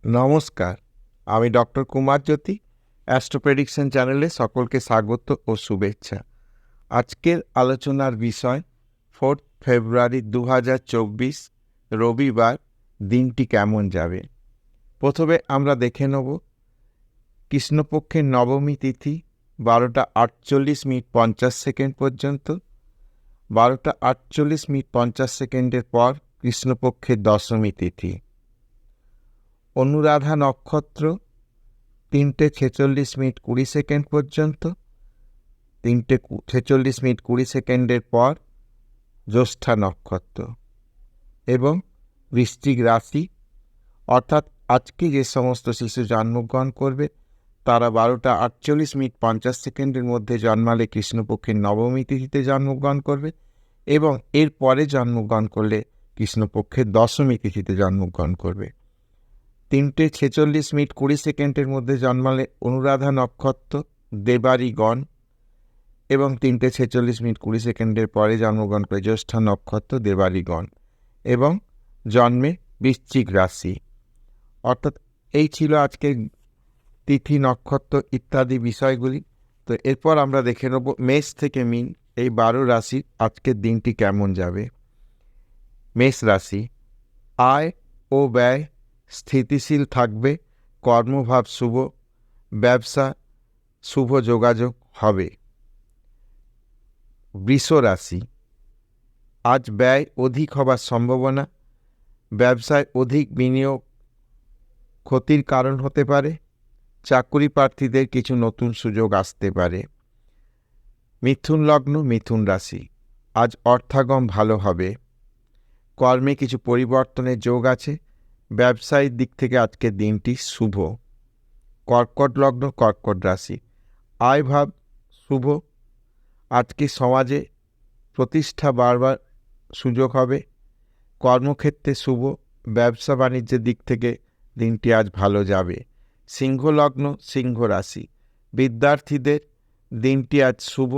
নমস্কার, আমি ডক্টর কুমার জ্যোতি। Astro prediction চ্যানেলে সকলকে স্বাগত ও শুভেচ্ছা। আজকের আলোচনার বিষয় 4 ফেব্রুয়ারি 2024 রবিবার দিনটি কেমন যাবে। প্রথমে আমরা দেখে নেব কৃষ্ণপক্ষের নবমী তিথি 12:48 পর্যন্ত। 12:48 পর কৃষ্ণপক্ষের দশমী তিথি। অনুরাধা নক্ষত্র 3:46 পর্যন্ত। 3:46 পর জ্যৈষ্ঠা নক্ষত্র এবং বৃশ্চিক রাশি, অর্থাৎ আজকে যে সমস্ত শিশু জন্মগ্রহণ করবে তারা 12:48 মধ্যে জন্মালে কৃষ্ণপক্ষের নবমী তিথিতে জন্মগ্রহণ করবে এবং এর পরে জন্মগ্রহণ করলে কৃষ্ণপক্ষের দশমী তিথিতে জন্মগ্রহণ করবে। 3:46 মধ্যে জন্মালে অনুরাধা নক্ষত্র দেবারিগণ এবং 3:46 পরে জন্মগ্রহণ করে জ্যৈষ্ঠা নক্ষত্র দেবারিগণ এবং জন্মে বৃশ্চিক রাশি। অর্থাৎ এই ছিল আজকের তিথি, নক্ষত্র ইত্যাদি বিষয়গুলি। তো এরপর আমরা দেখে নেব মেষ থেকে মীন এই 12 রাশির আজকের দিনটি কেমন যাবে। মেষ রাশি, আয় ও ব্যয় স্থিতিশীল থাকবে, কর্মভাব শুভ, ব্যবসা শুভ যোগাযোগ হবে। বৃষ রাশি, আজ ব্যয় অধিক হবার সম্ভাবনা, ব্যবসায় অধিক বিনিয়োগ ক্ষতির কারণ হতে পারে, চাকরি প্রার্থীদের কিছু নতুন সুযোগ আসতে পারে। মিথুন লগ্ন, মিথুন রাশি, আজ অর্থাগম ভালো হবে, কর্মে কিছু পরিবর্তনের যোগ আছে, ব্যবসায়িক দিক থেকে আজকের দিনটি শুভ। কর্কট লগ্ন, কর্কট রাশি, আয় ভাব শুভ, আজকে সমাজে প্রতিষ্ঠা বাড়বার সুযোগ হবে, কর্মক্ষেত্রে শুভ, ব্যবসা বাণিজ্যের দিক থেকে দিনটি আজ ভালো যাবে। সিংহ লগ্ন, সিংহ রাশি, বিদ্যার্থীদের দিনটি আজ শুভ,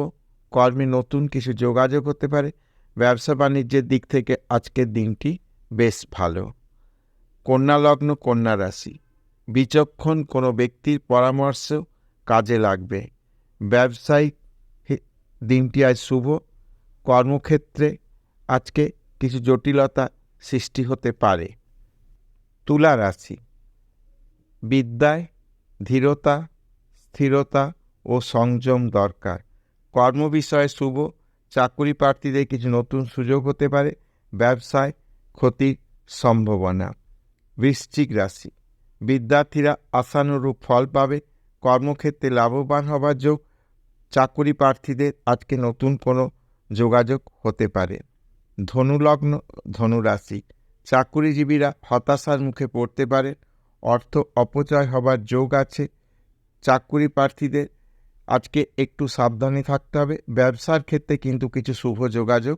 কর্মে নতুন কিছু যোগাযোগ হতে পারে, ব্যবসা বাণিজ্যের দিক থেকে আজকের দিনটি বেশ ভালো। কন্যা লগ্ন, কন্যা রাশি, বিচক্ষণ কোনো ব্যক্তির পরামর্শ কাজে লাগবে, ব্যবসায়িক দিনটি আজ শুভ, কর্মক্ষেত্রে আজকে কিছু জটিলতা সৃষ্টি হতে পারে। তুলা রাশি, বিদ্যায় ধীরতা, স্থিরতা ও সংযম দরকার, কর্ম বিষয়ে শুভ, চাকরি প্রার্থীদের কিছু নতুন সুযোগ হতে পারে, ব্যবসায় ক্ষতির সম্ভাবনা। বৃশ্চিক রাশি, বিদ্যার্থীরা আশানুরূপ ফল পাবে, কর্মক্ষেত্রে লাভবান হবার যোগ, চাকরি প্রার্থীদের আজকে নতুন কোনো যোগাযোগ হতে পারে। ধনু লগ্ন, ধনু রাশি, চাকরিজীবীরা হতাশার মুখে পড়তে পারে, অর্থ অপচয় হবার যোগ আছে, চাকরি প্রার্থীদের আজকে একটু সাবধানে থাকতে হবে, ব্যবসার ক্ষেত্রে কিন্তু কিছু শুভ যোগাযোগ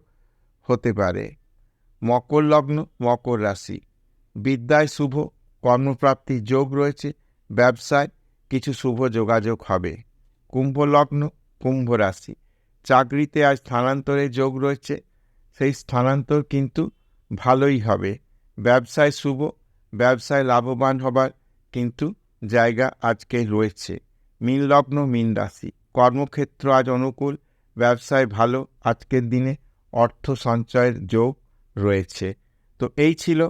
হতে পারে। মকর লগ্ন, মকর রাশি, বিদ্যায় শুভ, কর্মপ্রাপ্তির যোগ রয়েছে, ব্যবসায় কিছু শুভ যোগাযোগ হবে। কুম্ভ লগ্ন, কুম্ভ রাশি, চাকরিতে আজ স্থানান্তরের যোগ রয়েছে, সেই স্থানান্তর কিন্তু ভালোই হবে, ব্যবসায় শুভ, ব্যবসায় লাভবান হবার কিন্তু জায়গা আজকে রয়েছে। মীন লগ্ন, মীন রাশি, কর্মক্ষেত্র আজ অনুকূল, ব্যবসায় ভালো, আজকের দিনে অর্থ সঞ্চয়ের যোগ রয়েছে। তো এই ছিল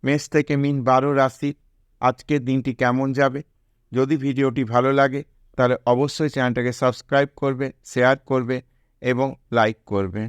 মেষ থেকে মীন 12 রাশির আজকের দিনটি কেমন যাবে। যদি ভিডিওটি ভালো লাগে তাহলে অবশ্যই চ্যানেলটাকে সাবস্ক্রাইব করবে, শেয়ার করবে এবং লাইক করবে।